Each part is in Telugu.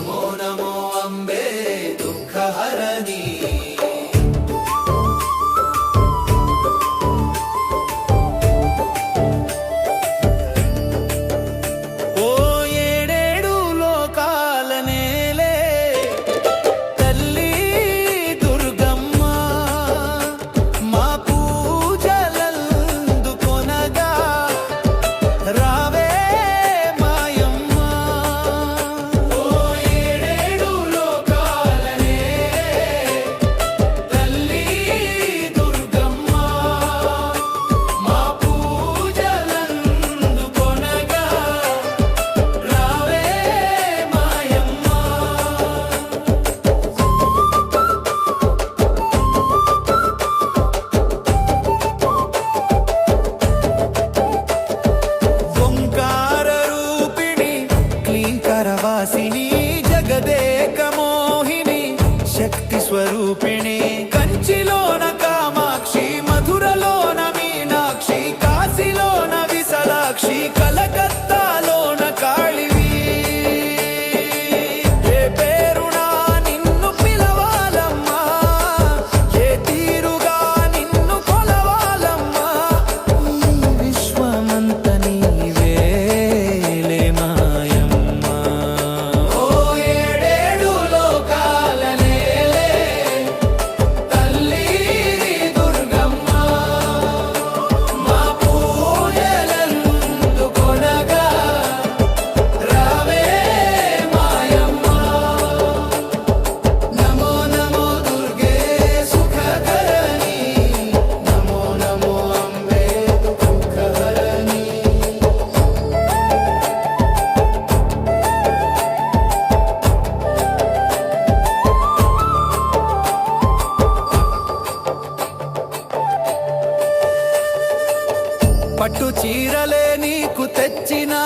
నమో నమో అంబే దుఃఖహరణి వాసిని జగదేక మోహిని శక్తి స్వరూపిణి కంచిలోన కామాక్షి మధురలోన మీనాక్షి కాశీలోన విశాలాక్షి కలకత్తాలోన కాళివి ఏ పేరునా నిన్ను పిలవాలమ్మా ఏ తీరుగా నిన్ను కొలవాలమ్మా విశ్వమంత నీవేలే మాయమ్మ పట్టు చీరలే నీకు తెచ్చినా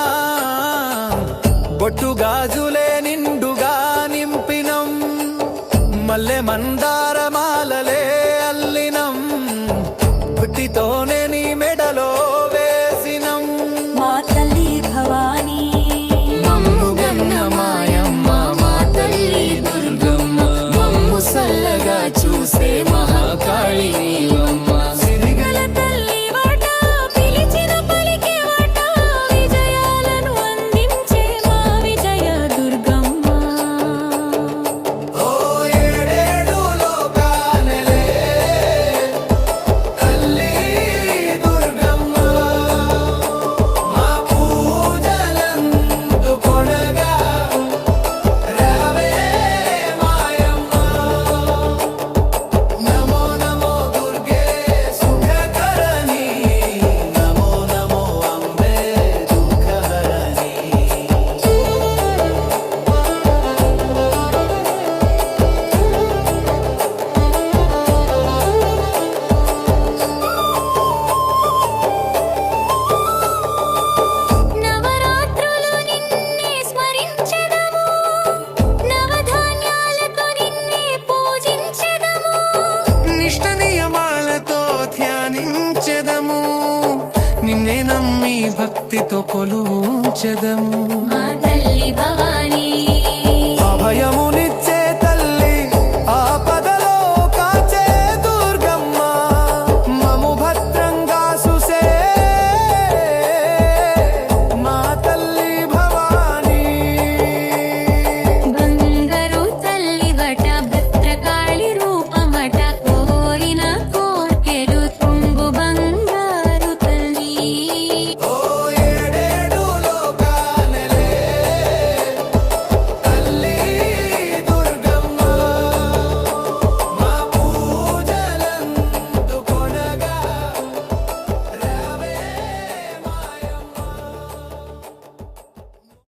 బొట్టు గాజులే నిండుగా నింపినం మల్లె మందార మాలలే అల్లినం పుట్టితోనే నీ మెడలో వేసినం మా తల్లి భవానీ మమ్ము గన్న మాయమ్మ మా తల్లి దుర్గమ్మ మమ్ము సల్లగా చూసే మహాకాళి నీవమ్మ నిన్నే నమ్మి భక్తితో కొలుచెదము మా తల్లి భవానీ